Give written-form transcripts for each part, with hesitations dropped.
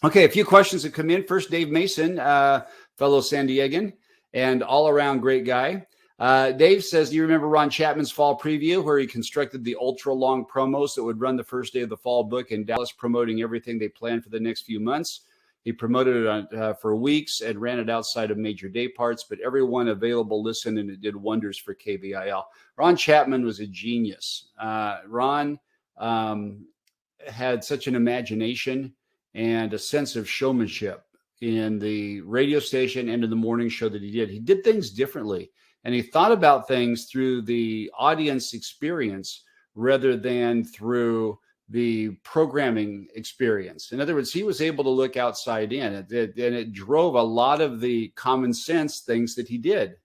Okay, a few questions that come in. First, Dave Mason, fellow San Diegan and all-around great guy. Dave says, do you remember Ron Chapman's fall preview where he constructed the ultra-long promos that would run the first day of the fall book in Dallas, promoting everything they planned for the next few months? He promoted it for weeks and ran it outside of major day parts, but everyone available listened, and it did wonders for KBIL. Ron Chapman was a genius. Ron had such an imagination and a sense of showmanship in the radio station and in the morning show that he did. He did things differently, and he thought about things through the audience experience rather than through the programming experience. In other words, he was able to look outside in, and it drove a lot of the common sense things that he did.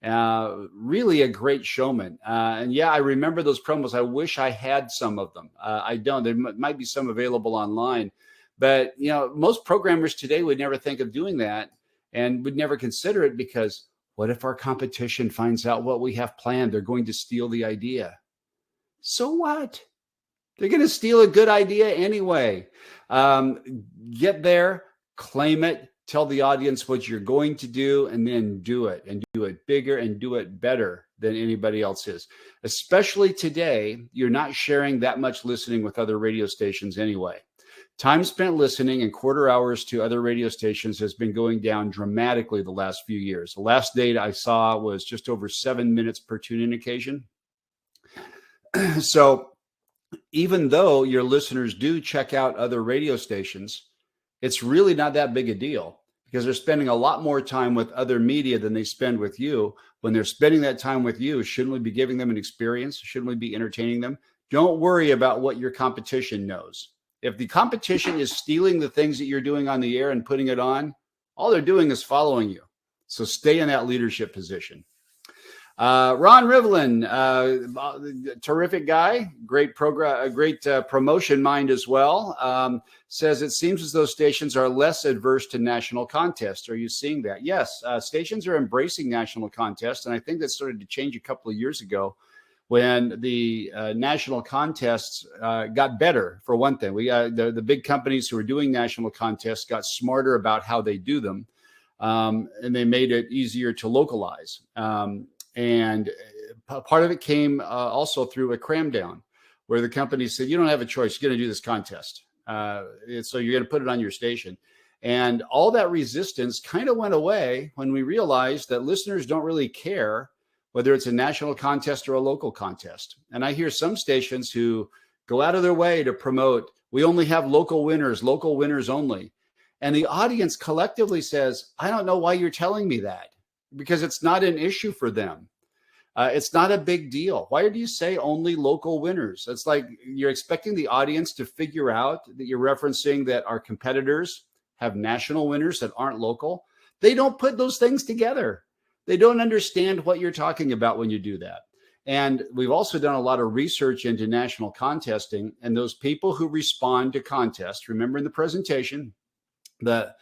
Really a great showman. And yeah, I remember those promos. I wish I had some of them. I don't. There might be some available online. But, you know, most programmers today would never think of doing that and would never consider it, because what if our competition finds out what we have planned? They're going to steal the idea. So what? They're going to steal a good idea anyway. Get there, claim it, tell the audience what you're going to do, and then do it, and do it bigger and do it better than anybody else is. Especially today, you're not sharing that much listening with other radio stations anyway. Time spent listening and quarter hours to other radio stations has been going down dramatically the last few years. The last data I saw was just over 7 minutes per tune-in occasion. So even though your listeners do check out other radio stations, it's really not that big a deal, because they're spending a lot more time with other media than they spend with you. When they're spending that time with you, shouldn't we be giving them an experience? Shouldn't we be entertaining them? Don't worry about what your competition knows. If the competition is stealing the things that you're doing on the air and putting it on, all they're doing is following you. So stay in that leadership position. Ron Rivlin, terrific guy, great program, great promotion mind as well. Says it seems as though stations are less adverse to national contests. Are you seeing that? Yes, stations are embracing national contests, and I think that started to change a couple of years ago when the national contests got better. For one thing, we the big companies who are doing national contests got smarter about how they do them, and they made it easier to localize. And part of it came also through a cram down, where the company said, you don't have a choice. You're going to do this contest. So you're going to put it on your station. And all that resistance kind of went away when we realized that listeners don't really care whether it's a national contest or a local contest. And I hear some stations who go out of their way to promote, we only have local winners only. And the audience collectively says, I don't know why you're telling me that, because it's not an issue for them. It's not a big deal. Why do you say only local winners? It's like you're expecting the audience to figure out that you're referencing that our competitors have national winners that aren't local. They don't put those things together. They don't understand what you're talking about when you do that. And we've also done a lot of research into national contesting, and those people who respond to contests, remember in the presentation, that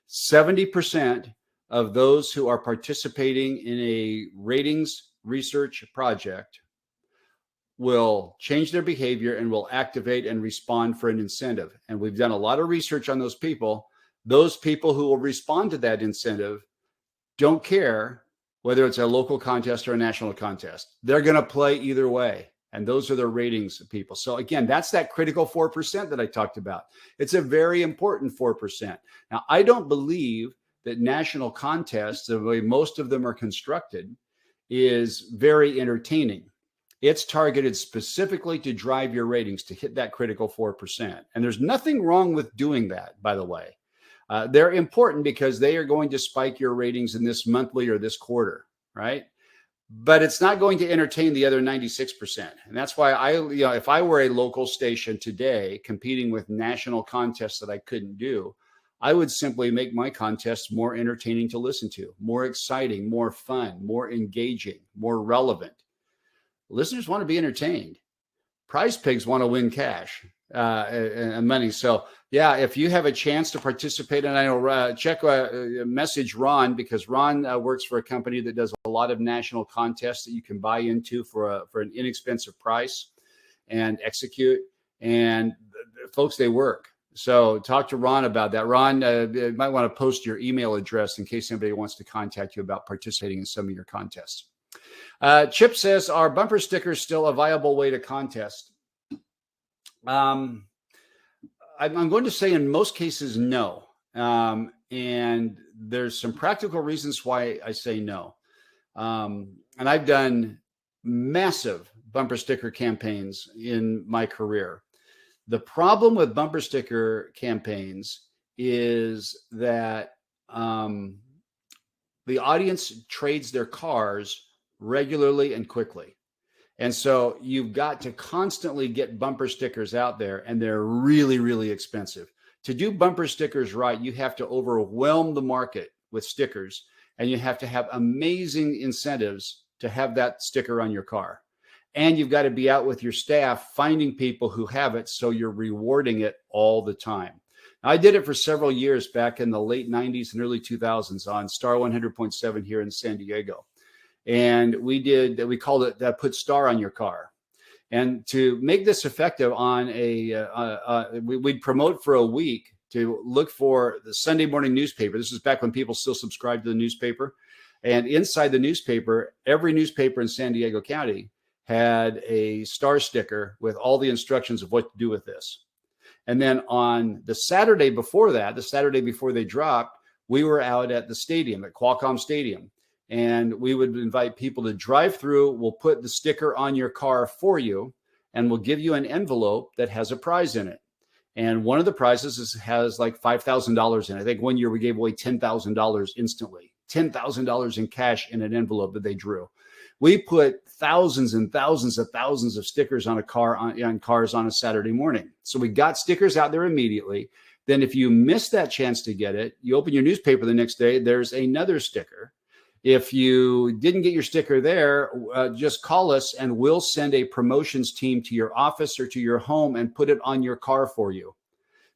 70% of those who are participating in a ratings research project will change their behavior and will activate and respond for an incentive. And we've done a lot of research on those people. Those people who will respond to that incentive don't care whether it's a local contest or a national contest. They're going to play either way. And those are the ratings people. So again, that's that critical 4% that I talked about. It's a very important 4%. Now, I don't believe that national contests, the way most of them are constructed, is very entertaining. It's targeted specifically to drive your ratings, to hit that critical 4%. And there's nothing wrong with doing that, by the way. They're important because they are going to spike your ratings in this monthly or this quarter, right? But it's not going to entertain the other 96%. And that's why if I were a local station today competing with national contests that I couldn't do, I would simply make my contests more entertaining to listen to, more exciting, more fun, more engaging, more relevant. Listeners want to be entertained. Prize pigs want to win cash and money. So yeah, if you have a chance to participate, and I know message Ron, because Ron works for a company that does a lot of national contests that you can buy into for an inexpensive price and execute. And folks, they work. So talk to Ron about that. Ron, you might want to post your email address in case anybody wants to contact you about participating in some of your contests. Chip says, are bumper stickers still a viable way to contest? I'm going to say in most cases, no. And there's some practical reasons why I say no. And I've done massive bumper sticker campaigns in my career. The problem with bumper sticker campaigns is that the audience trades their cars regularly and quickly. And so you've got to constantly get bumper stickers out there, and they're really, really expensive. To do bumper stickers right, you have to overwhelm the market with stickers, and you have to have amazing incentives to have that sticker on your car. And you've got to be out with your staff finding people who have it, so you're rewarding it all the time. Now, I did it for several years back in the late 90s and early 2000s on Star 100.7 here in San Diego. And we called it that put star on your car. And to make this effective on we'd promote for a week to look for the Sunday morning newspaper. This is back when people still subscribed to the newspaper. And inside the newspaper, every newspaper in San Diego County had a star sticker with all the instructions of what to do with this. And then on the Saturday before that, the Saturday before they dropped, we were out at the stadium, at Qualcomm Stadium. And we would invite people to drive through. We'll put the sticker on your car for you, and we'll give you an envelope that has a prize in it. And one of the prizes has like $5,000 in it. I think one year we gave away $10,000 instantly, $10,000 in cash in an envelope that they drew. We put thousands and thousands of stickers on on cars on a Saturday morning. So we got stickers out there immediately. Then if you miss that chance to get it, you open your newspaper the next day, there's another sticker. If you didn't get your sticker there, just call us and we'll send a promotions team to your office or to your home and put it on your car for you.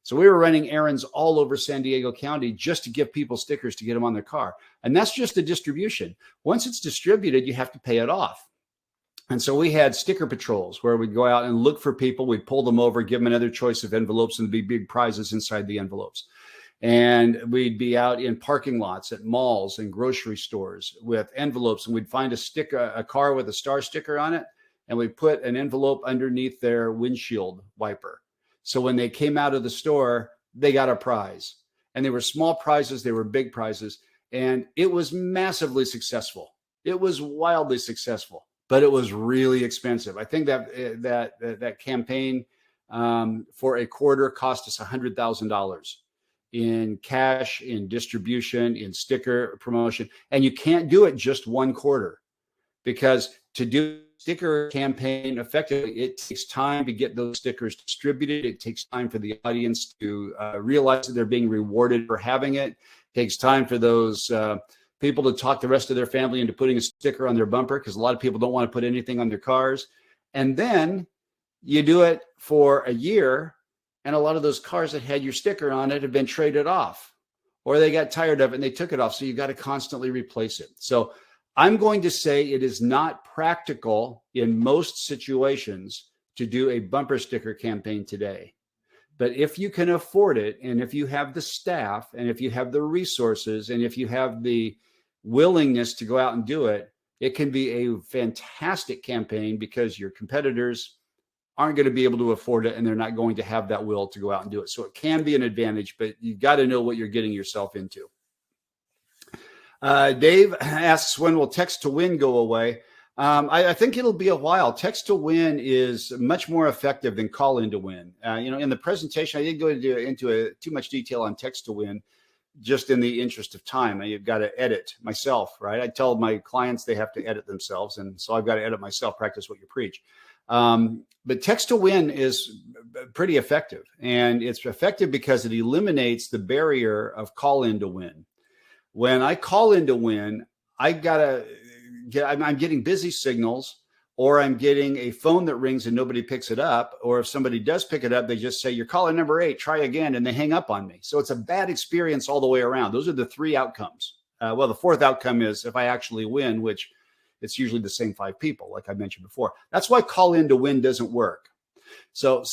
So we were running errands all over San Diego County just to give people stickers to get them on their car. And that's just the distribution. Once it's distributed, you have to pay it off. And so we had sticker patrols where we'd go out and look for people. We'd pull them over, give them another choice of envelopes, and there'd be big prizes inside the envelopes. And we'd be out in parking lots at malls and grocery stores with envelopes, and we'd find a car with a star sticker on it, and we'd put an envelope underneath their windshield wiper. So when they came out of the store, they got a prize. And they were small prizes, they were big prizes, and it was massively successful. It was wildly successful, but it was really expensive. I think that campaign for a quarter cost us $100,000. In cash, in distribution, in sticker promotion. And you can't do it just one quarter, because to do sticker campaign effectively, it takes time to get those stickers distributed. It takes time for the audience to realize that they're being rewarded for having it. It takes time for those people to talk the rest of their family into putting a sticker on their bumper, because a lot of people don't want to put anything on their cars. And then you do it for a year, and a lot of those cars that had your sticker on it have been traded off, or they got tired of it and they took it off. So you've got to constantly replace it. So I'm going to say it is not practical in most situations to do a bumper sticker campaign today. But if you can afford it, and if you have the staff, and if you have the resources, and if you have the willingness to go out and do it, it can be a fantastic campaign, because your competitors aren't going to be able to afford it, and they're not going to have that will to go out and do it. So it can be an advantage, but you got to know what you're getting yourself into. Dave asks, when will text to win go away? I think it'll be a while. Text to win is much more effective than call in to win. In the presentation, I didn't go into too much detail on text to win, just in the interest of time. You've got to edit myself, right? I tell my clients they have to edit themselves, and so I've got to edit myself, practice what you preach. But text to win is pretty effective, and it's effective because it eliminates the barrier of call in to win. When I call in to win, I'm getting busy signals, or I'm getting a phone that rings and nobody picks it up. Or if somebody does pick it up, they just say, "You're caller number 8, try again," and they hang up on me. So it's a bad experience all the way around. Those are the 3 outcomes. Well, the 4th outcome is if I actually win, which it's usually the same 5 people, like I mentioned before. That's why call in to win doesn't work. So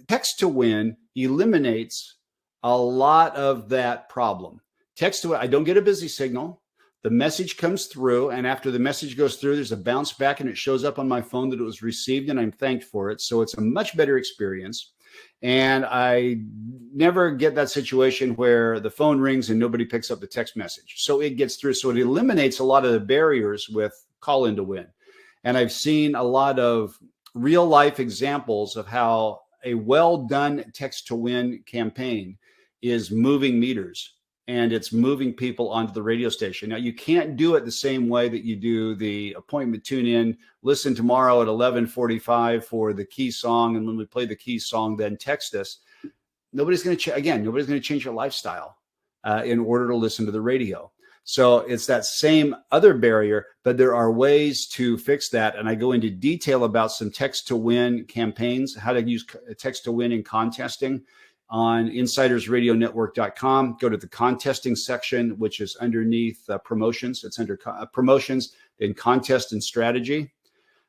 text to win eliminates a lot of that problem. Text to win, I don't get a busy signal. The message comes through, and after the message goes through, there's a bounce back and it shows up on my phone that it was received, and I'm thanked for it. So it's a much better experience. And I never get that situation where the phone rings and nobody picks up the text message. So it gets through. So it eliminates a lot of the barriers with call in to win. And I've seen a lot of real life examples of how a well done text to win campaign is moving meters, and it's moving people onto the radio station. Now, you can't do it the same way that you do the appointment tune in, listen tomorrow at 11:45 for the key song, and when we play the key song, then text us. Nobody's going to change your lifestyle in order to listen to the radio. So it's that same other barrier, but there are ways to fix that. And I go into detail about some text to win campaigns, how to use text to win in contesting on insidersradionetwork.com. Go to the contesting section, which is underneath promotions. It's under promotions in contest and strategy.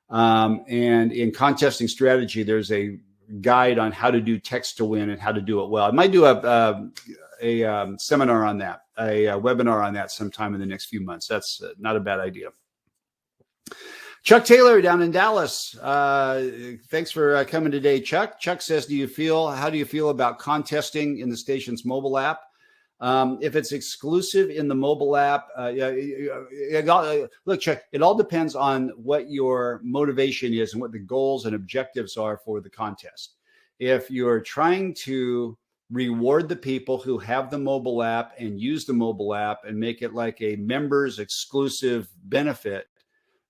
And in contesting strategy, there's a guide on how to do text to win and how to do it well. I might do a seminar on that, a webinar on that sometime in the next few months. That's not a bad idea. Chuck Taylor down in Dallas. Thanks for coming today, Chuck. Chuck says, how do you feel about contesting in the station's mobile app? If it's exclusive in the mobile app, look, Chuck, it all depends on what your motivation is and what the goals and objectives are for the contest. If you're trying to reward the people who have the mobile app and use the mobile app and make it like a members exclusive benefit,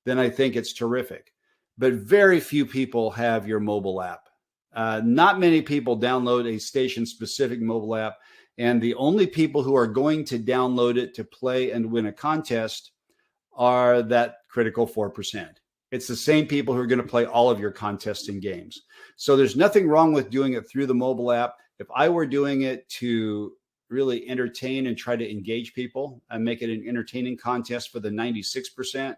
then I think it's terrific. But very few people have your mobile app. Not many people download a station specific mobile app. And the only people who are going to download it to play and win a contest are that critical 4%. It's the same people who are going to play all of your contesting games. So there's nothing wrong with doing it through the mobile app. If I were doing it to really entertain and try to engage people and make it an entertaining contest for the 96%,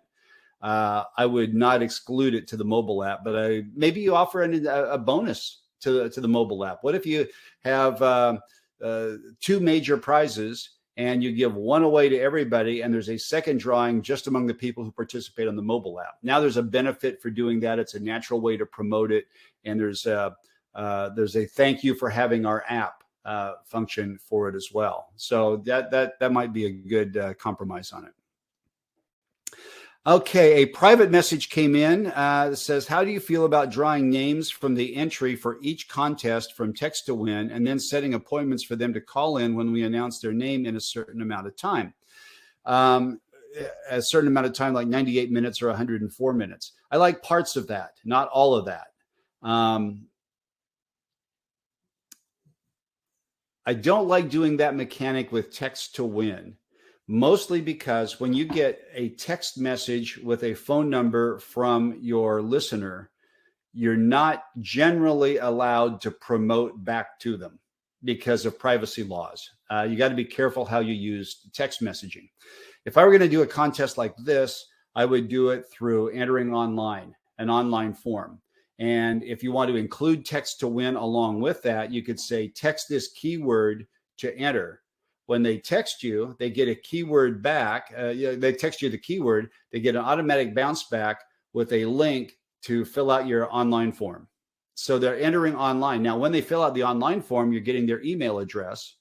I would not exclude it to the mobile app. But maybe you offer a bonus to the mobile app. What if you have two major prizes and you give one away to everybody, and there's a second drawing just among the people who participate on the mobile app? Now there's a benefit for doing that. It's a natural way to promote it, and there's a thank you for having our app function for it as well. So that might be a good compromise on it. Okay, a private message came in that says, how do you feel about drawing names from the entry for each contest from text to win and then setting appointments for them to call in when we announce their name in a certain amount of time? A certain amount of time, like 98 minutes or 104 minutes. I like parts of that, not all of that. I don't like doing that mechanic with text to win. Mostly because when you get a text message with a phone number from your listener, you're not generally allowed to promote back to them because of privacy laws. You got to be careful how you use text messaging. If I were going to do a contest like this, I would do it through entering online, an online form. And if you want to include text to win along with that, you could say, text this keyword to enter. When they text you, they get a keyword back. They text you the keyword. They get an automatic bounce back with a link to fill out your online form. So they're entering online. Now, when they fill out the online form, you're getting their email address.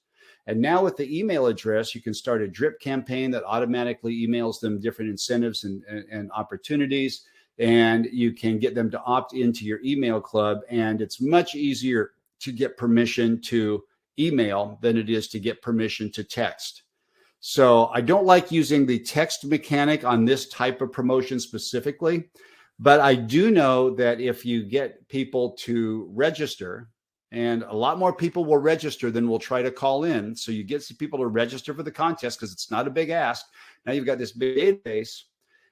And now with the email address, you can start a drip campaign that automatically emails them different incentives and opportunities. And you can get them to opt into your email club. And it's much easier to get permission to email than it is to get permission to text. So I don't like using the text mechanic on this type of promotion specifically, but I do know that if you get people to register, and a lot more people will register than will try to call in. So you get some people to register for the contest because it's not a big ask. Now you've got this big database,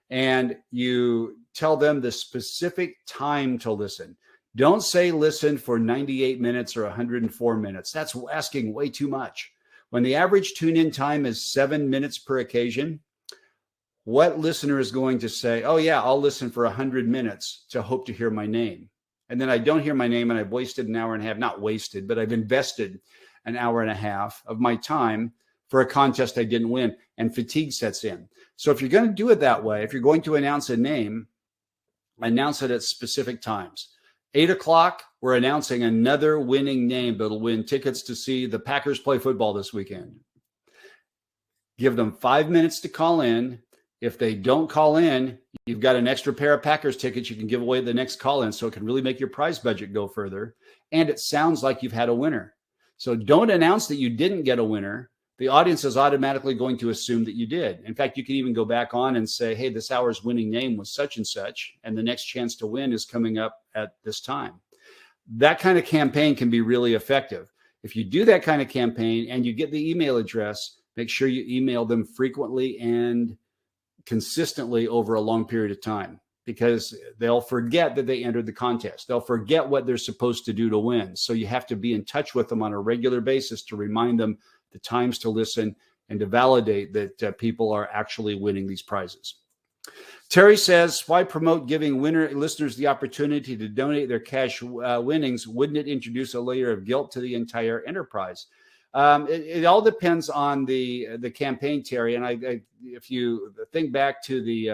and you tell them the specific time to listen. Don't say listen for 98 minutes or 104 minutes. That's asking way too much. When the average tune-in time is 7 minutes per occasion, what listener is going to say, oh yeah, I'll listen for 100 minutes to hope to hear my name? and then I don't hear my name and I've wasted an hour and a half, not wasted, but I've invested an hour and a half of my time for a contest I didn't win, and fatigue sets in. So if you're going to do it that way, if you're going to announce a name, announce it at specific times. 8 o'clock, we're announcing another winning name that'll win tickets to see the Packers play football this weekend. Give them 5 minutes to call in. If they don't call in, you've got an extra pair of Packers tickets you can give away at the next call in, so it can really make your prize budget go further. And it sounds like you've had a winner. So don't announce that you didn't get a winner. The audience is automatically going to assume that you did. In fact, you can even go back on and say, hey, this hour's winning name was such and such, and the next chance to win is coming up at this time. That kind of campaign can be really effective. If you do that kind of campaign and you get the email address, make sure you email them frequently and consistently over a long period of time, because they'll forget that they entered the contest. They'll forget what they're supposed to do to win. So you have to be in touch with them on a regular basis to remind them the times to listen and to validate that people are actually winning these prizes. Terry says, why promote giving winner listeners the opportunity to donate their cash winnings? Wouldn't it introduce a layer of guilt to the entire enterprise? It all depends on the campaign, Terry. And if you think back to the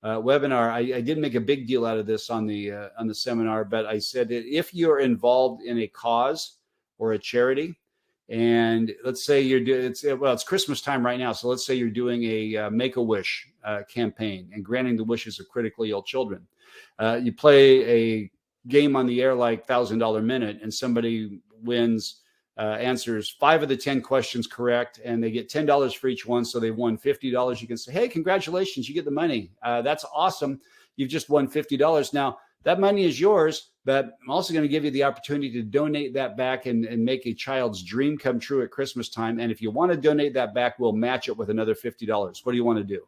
webinar, I did make a big deal out of this on the seminar, but I said that if you're involved in a cause or a charity, and let's say you're doing, it's Christmas time right now. So let's say you're doing a Make-A-Wish campaign and granting the wishes of critically ill children. You play a game on the air like $1,000 Minute, and somebody wins, answers 5 of the 10 questions correct, and they get $10 for each one. So they've won $50. You can say, hey, congratulations, you get the money. That's awesome. You've just won $50. Now, that money is yours, but I'm also going to give you the opportunity to donate that back and make a child's dream come true at Christmas time. And if you want to donate that back, we'll match it with another $50. What do you want to do?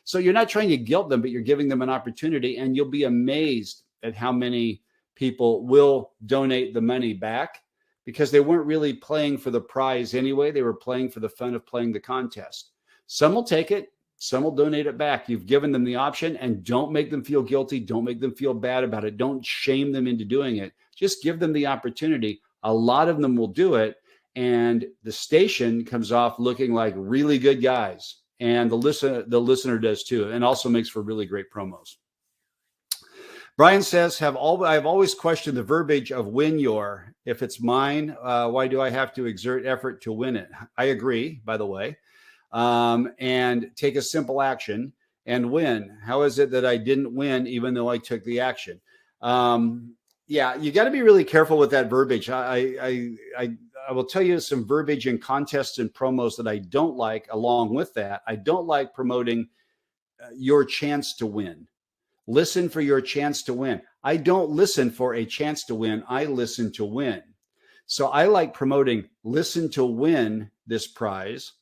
So you're not trying to guilt them, but you're giving them an opportunity, and you'll be amazed at how many people will donate the money back, because they weren't really playing for the prize anyway. They were playing for the fun of playing the contest. Some will take it. Some will donate it back. You've given them the option, and don't make them feel guilty. Don't make them feel bad about it. Don't shame them into doing it. Just give them the opportunity. A lot of them will do it, and the station comes off looking like really good guys, and the listener does too, and also makes for really great promos. Brian says, I've always questioned the verbiage of win your. If it's mine, why do I have to exert effort to win it? I agree, by the way. And take a simple action and win. How is it that I didn't win even though I took the action? Yeah, you got to be really careful with that verbiage. I will tell you some verbiage in contests and promos that I don't like. Along with that, I don't like promoting your chance to win. Listen for your chance to win. I don't listen for a chance to win. I listen to win. So I like promoting listen to win this prize,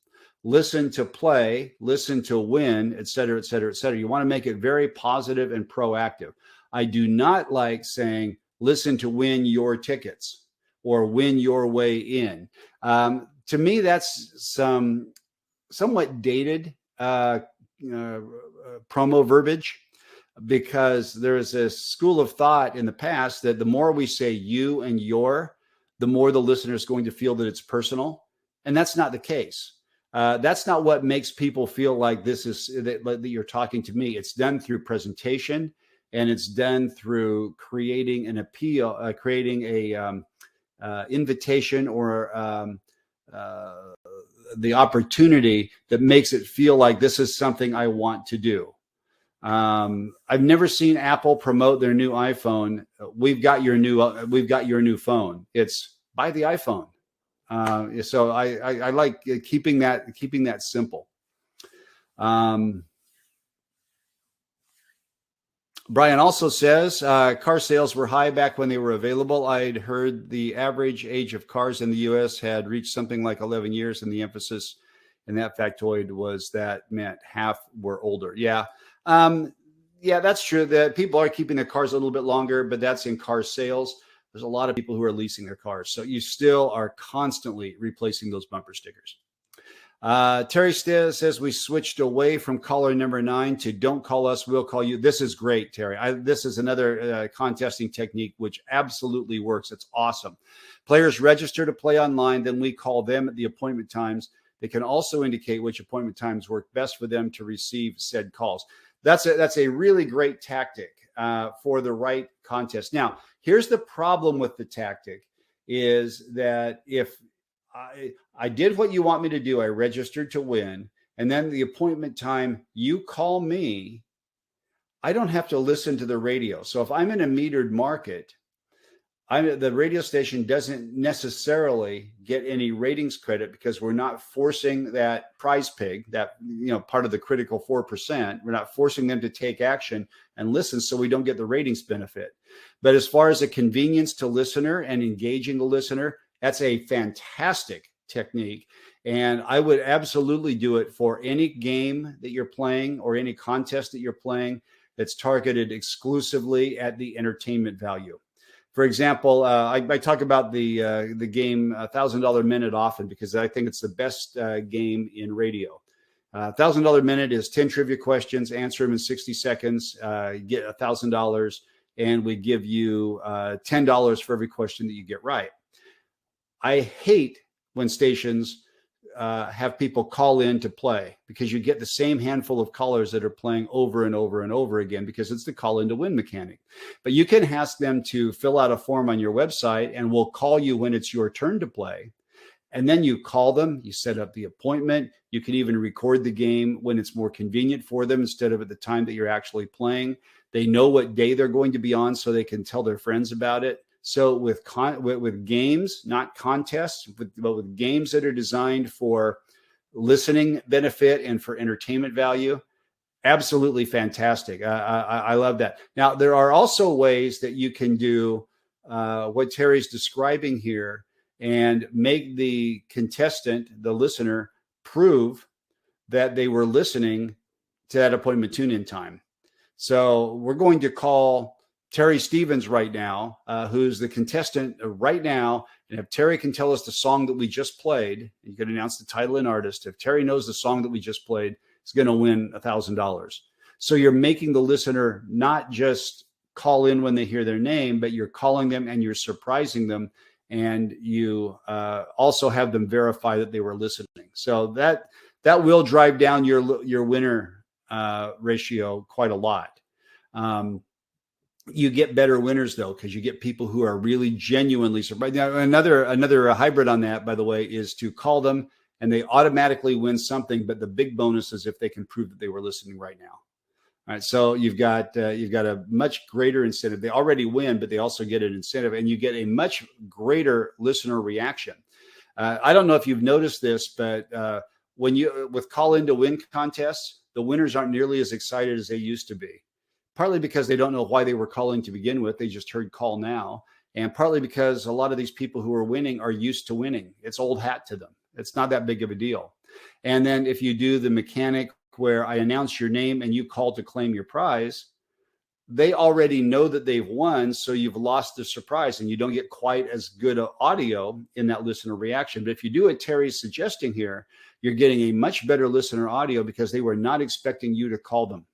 listen to play, listen to win, et cetera, et cetera, et cetera. You want to make it very positive and proactive. I do not like saying, listen to win your tickets or win your way in. To me, that's some somewhat dated promo verbiage, because there is a school of thought in the past that the more we say you and your, the more the listener is going to feel that it's personal. And that's not the case. That's not what makes people feel like this is that you're talking to me. It's done through presentation, and it's done through creating an appeal, creating a invitation or the opportunity that makes it feel like this is something I want to do. I've never seen Apple promote their new iPhone. We've got your new phone. It's buy the iPhone. So I like keeping that simple. Brian also says car sales were high back when they were available. I'd heard the average age of cars in the U.S. had reached something like 11 years, and the emphasis in that factoid was that meant half were older. Yeah. Yeah, that's true. That people are keeping their cars a little bit longer, but that's in car sales. There's a lot of people who are leasing their cars. So you still are constantly replacing those bumper stickers. Terry says we switched away from caller number 9 to don't call us, we'll call you. This is great, Terry. This is another contesting technique which absolutely works. It's awesome. Players register to play online, then we call them at the appointment times. They can also indicate which appointment times work best for them to receive said calls. That's a really great tactic for the right contest. Now, here's the problem with the tactic is that if I did what you want me to do, I registered to win, and then the appointment time, you call me, I don't have to listen to the radio. So if I'm in a metered market, the radio station doesn't necessarily get any ratings credit because we're not forcing that prize pig, that part of the critical 4%. We're not forcing them to take action and listen, so we don't get the ratings benefit. But as far as a convenience to listener and engaging the listener, that's a fantastic technique. And I would absolutely do it for any game that you're playing or any contest that you're playing that's targeted exclusively at the entertainment value. For example, I talk about the game $1,000 Minute often because I think it's the best game in radio. $1,000 Minute is 10 trivia questions, answer them in 60 seconds, get $1,000, and we give you $10 for every question that you get right. I hate when stations have people call in to play because you get the same handful of callers that are playing over and over and over again because it's the call in to win mechanic. But you can ask them to fill out a form on your website and we'll call you when it's your turn to play. And then you call them, you set up the appointment. You can even record the game when it's more convenient for them instead of at the time that you're actually playing. They know what day they're going to be on so they can tell their friends about it. So with games, not contests, but with games that are designed for listening benefit and for entertainment value, absolutely fantastic. I love that. Now, there are also ways that you can do what Terry's describing here and make the contestant, the listener, prove that they were listening to that appointment tune-in time. So we're going to call Terry Stevens right now, who's the contestant right now. And if Terry can tell us the song that we just played, you can announce the title and artist. If Terry knows the song that we just played, he's going to win $1,000. So you're making the listener not just call in when they hear their name, but you're calling them and you're surprising them. And you also have them verify that they were listening. So that will drive down your winner ratio quite a lot. You get better winners though, because you get people who are really genuinely surprised. Now, another hybrid on that, by the way, is to call them and they automatically win something. But the big bonus is if they can prove that they were listening right now. All right, so you've got a much greater incentive. They already win, but they also get an incentive, and you get a much greater listener reaction. I don't know if you've noticed this, but with call in to win contests, the winners aren't nearly as excited as they used to be. Partly because they don't know why they were calling to begin with. They just heard call now. And partly because a lot of these people who are winning are used to winning. It's old hat to them. It's not that big of a deal. And then if you do the mechanic where I announce your name and you call to claim your prize, they already know that they've won. So you've lost the surprise and you don't get quite as good an audio in that listener reaction. But if you do what Terry's suggesting here, you're getting a much better listener audio because they were not expecting you to call them.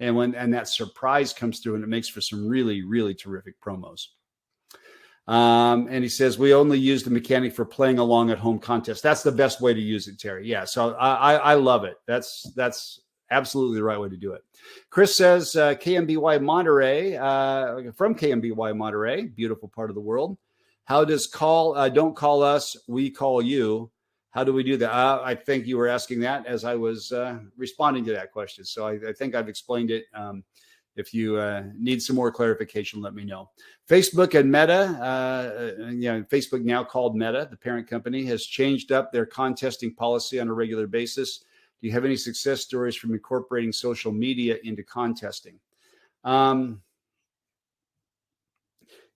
And that surprise comes through and it makes for some really, really terrific promos. And he says, we only use the mechanic for playing along at home contests. That's the best way to use it, Terry. Yeah. So I love it. That's absolutely the right way to do it. Chris says, KMBY Monterey, from KMBY Monterey, beautiful part of the world. How does don't call us, we call you? How do we do that? I think you were asking that as I was responding to that question. So I think I've explained it. If you need some more clarification, let me know. Facebook and Meta, Facebook now called Meta, the parent company, has changed up their contesting policy on a regular basis. Do you have any success stories from incorporating social media into contesting?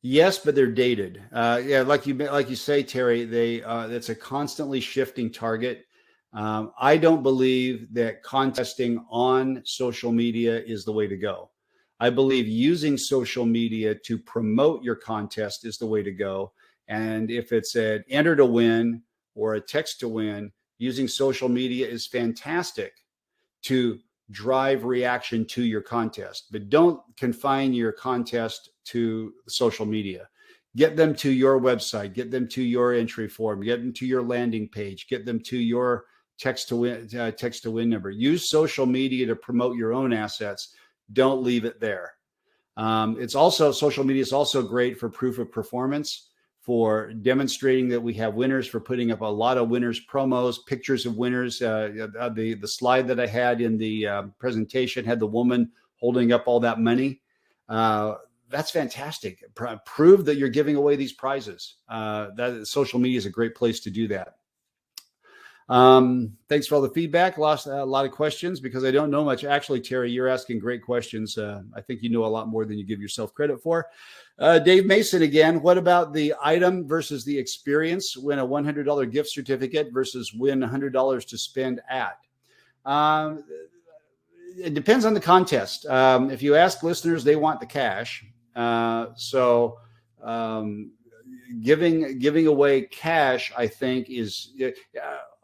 Yes, but they're dated. Like you say, Terry, that's a constantly shifting target. I don't believe that contesting on social media is the way to go. I believe using social media to promote your contest is the way to go. And if it's an enter to win or a text to win, using social media is fantastic to drive reaction to your contest, but don't confine your contest to social media. Get them to your website, get them to your entry form, get them to your landing page, get them to your text to win number. Use social media to promote your own assets. Don't leave it there. Social media is also great for proof of performance, for demonstrating that we have winners, for putting up a lot of winners promos, pictures of winners. The slide that I had in the presentation had the woman holding up all that money. That's fantastic. Prove that you're giving away these prizes. That social media is a great place to do that. Thanks for all the feedback. Lost a lot of questions because I don't know much. Actually, Terry, you're asking great questions. I think you know a lot more than you give yourself credit for. Dave Mason again. What about the item versus the experience? Win a $100 gift certificate versus win $100 to spend at. It depends on the contest. If you ask listeners, they want the cash. Giving away cash, I think, is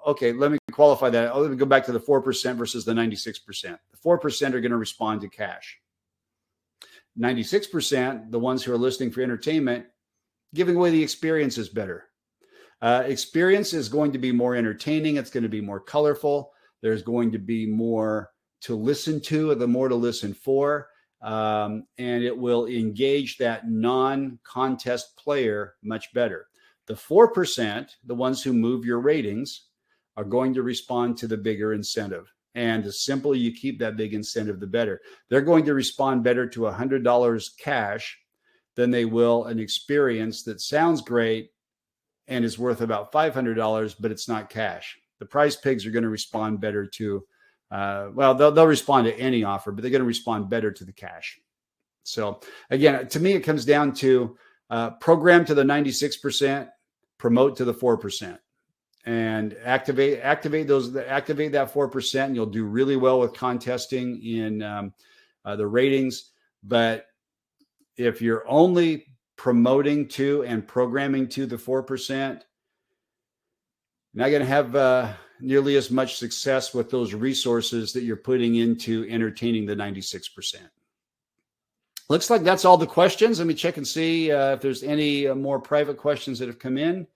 okay. Let me qualify that. Let me go back to the 4% versus the 96%. The 4% are going to respond to cash. 96%, the ones who are listening for entertainment, giving away the experience is better. Experience is going to be more entertaining. It's going to be more colorful. There's going to be more to listen to, the more to listen for. And it will engage that non-contest player much better. The 4%, the ones who move your ratings, are going to respond to the bigger incentive. And the simpler you keep that big incentive, the better. They're going to respond better to $100 cash than they will an experience that sounds great and is worth about $500, but it's not cash. The prize pigs are going to respond better to, they'll respond to any offer, but they're going to respond better to the cash. So again, to me, it comes down to program to the 96%, promote to the 4%. And activate that 4%, and you'll do really well with contesting in the ratings. But if you're only promoting to and programming to the 4%, you're not going to have nearly as much success with those resources that you're putting into entertaining the 96%. Looks like that's all the questions. Let me check and see if there's any more private questions that have come in.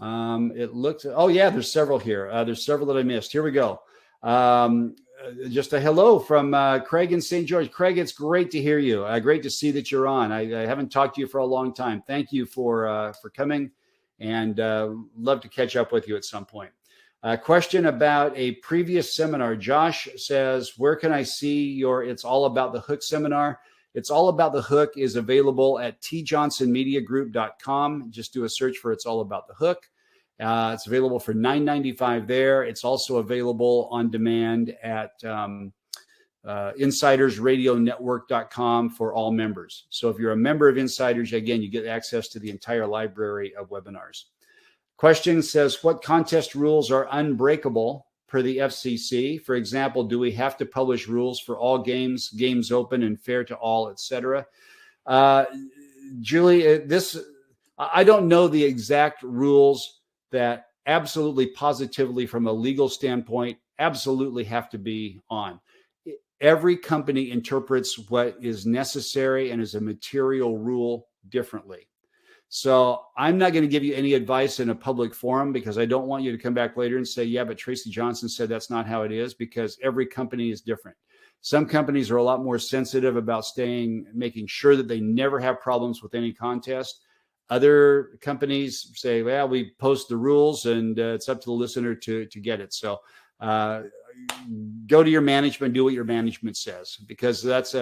There's several here. There's several that I missed. Here we go. Just a hello from Craig in St. George. Craig, it's great to hear you. Great to see that you're on. I haven't talked to you for a long time. Thank you for coming, and love to catch up with you at some point. Question about a previous seminar. Josh says, where can I see your It's All About the Hook seminar? It's All About the Hook is available at tjohnsonmediagroup.com. Just do a search for It's All About the Hook. It's available for $9.95 there. It's also available on demand at insidersradionetwork.com for all members. So if you're a member of Insiders, again, you get access to the entire library of webinars. Question says, what contest rules are unbreakable per the FCC? For example, do we have to publish rules for all games, games open and fair to all, etc.? Julie, I don't know the exact rules that absolutely positively from a legal standpoint absolutely have to be on. Every company interprets what is necessary and is a material rule differently. So I'm not going to give you any advice in a public forum because I don't want you to come back later and say, yeah, but Tracy Johnson said that's not how it is, because every company is different. Some companies are a lot more sensitive about making sure that they never have problems with any contest. Other companies say, well, we post the rules and it's up to the listener to get it. So go to your management, do what your management says, because that's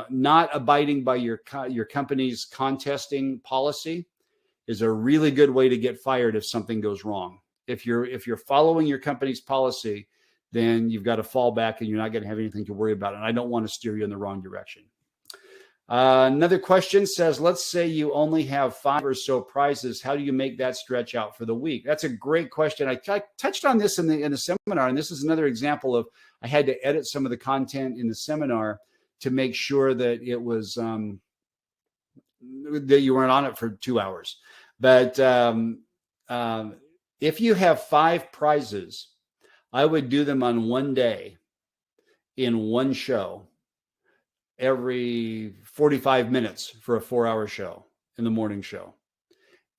not abiding by your company's contesting policy is a really good way to get fired if something goes wrong. If you're following your company's policy, then you've got to fall back and you're not going to have anything to worry about. And I don't want to steer you in the wrong direction. Another question says, let's say you only have 5 or so prizes. How do you make that stretch out for the week? That's a great question. I touched on this in the seminar, and this is another example of I had to edit some of the content in the seminar to make sure that it was that you weren't on it for 2 hours. But If you have 5 prizes, I would do them on one day in one show every 45 minutes for a 4-hour show in the morning show.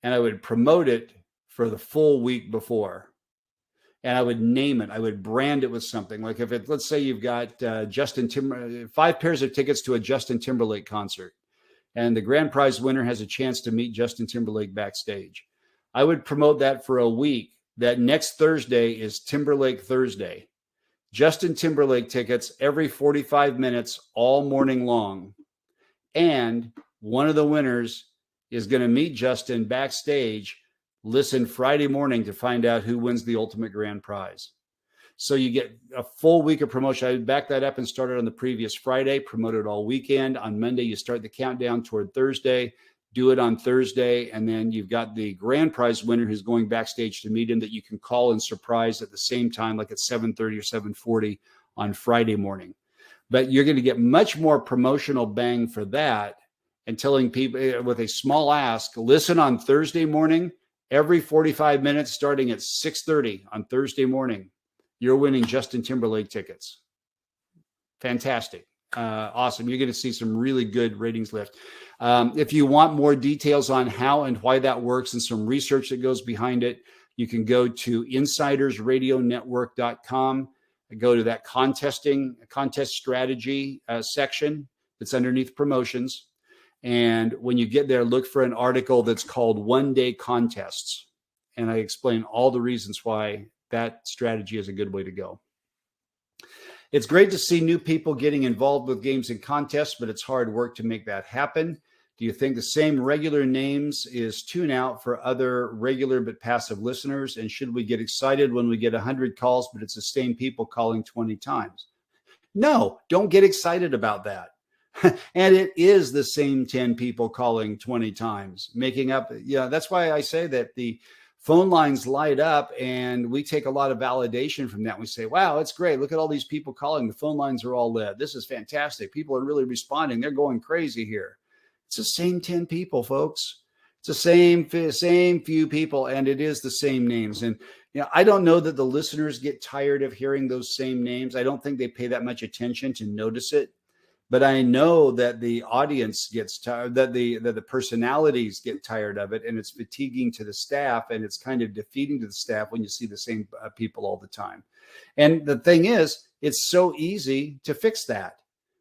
And I would promote it for the full week before. And I would name it. I would brand it with something. Like if it, let's say you've got 5 pairs of tickets to a Justin Timberlake concert, and the grand prize winner has a chance to meet Justin Timberlake backstage. I would promote that for a week. That next Thursday is Timberlake Thursday. Justin Timberlake tickets every 45 minutes all morning long. And one of the winners is going to meet Justin backstage. Listen Friday morning to find out who wins the ultimate grand prize. So you get a full week of promotion. I would back that up and start it on the previous Friday, promote it all weekend. On Monday, you start the countdown toward Thursday, do it on Thursday, and then you've got the grand prize winner who's going backstage to meet him that you can call and surprise at the same time, like at 7:30 or 7:40 on Friday morning. But you're going to get much more promotional bang for that, and telling people with a small ask, listen on Thursday morning, every 45 minutes starting at 6:30 on Thursday morning, you're winning Justin Timberlake tickets. Fantastic. Awesome. You're going to see some really good ratings lift. If you want more details on how and why that works and some research that goes behind it, you can go to insidersradionetwork.com. Go to that contest strategy section that's underneath promotions. And when you get there, look for an article that's called One Day Contests. And I explain all the reasons why that strategy is a good way to go. It's great to see new people getting involved with games and contests, but it's hard work to make that happen. Do you think the same regular names is tune out for other regular but passive listeners? And should we get excited when we get 100 calls, but it's the same people calling 20 times? No, don't get excited about that. And it is the same 10 people calling 20 times, making up. Yeah, that's why I say that the phone lines light up, and we take a lot of validation from that. We say, wow, it's great. Look at all these people calling. The phone lines are all lit. This is fantastic. People are really responding. They're going crazy here. It's the same 10 people, folks. It's the same few people, and it is the same names. And I don't know that the listeners get tired of hearing those same names. I don't think they pay that much attention to notice it. But I know that the audience gets tired, that the personalities get tired of it, and it's fatiguing to the staff, and it's kind of defeating to the staff when you see the same people all the time. And the thing is, it's so easy to fix that.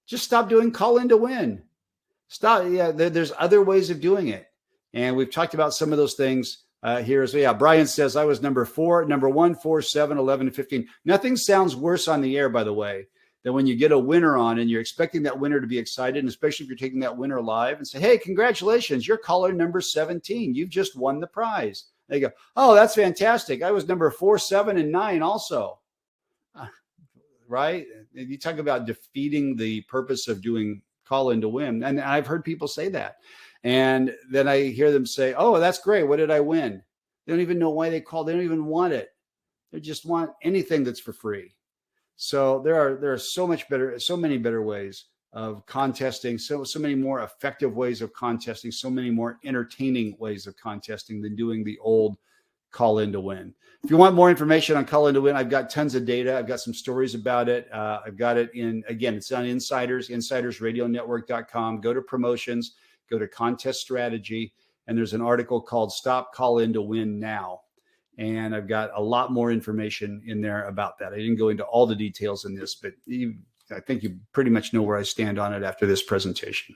Just stop doing call in to win. Stop. Yeah, there's other ways of doing it, and we've talked about some of those things here. So yeah, Brian says I was number 1, 4, 7, 11, and 15. Nothing sounds worse on the air, by the way, than when you get a winner on and you're expecting that winner to be excited, and especially if you're taking that winner live and say, hey, congratulations, you're caller number 17. You've just won the prize. They go, oh, that's fantastic. I was number 4, 7, and 9 also. Right? You talk about defeating the purpose of doing call in to win. And I've heard people say that. And then I hear them say, oh, that's great. What did I win? They don't even know why they called. They don't even want it. They just want anything that's for free. So there are so many better ways of contesting, so many more effective ways of contesting, so many more entertaining ways of contesting than doing the old call in to win. If you want more information on call in to win, I've got tons of data. I've got some stories about it. I've got it it's on insidersradionetwork.com. Go to promotions, go to contest strategy, and there's an article called Stop Call In to Win Now. And I've got a lot more information in there about that. I didn't go into all the details in this, but I think you pretty much know where I stand on it after this presentation.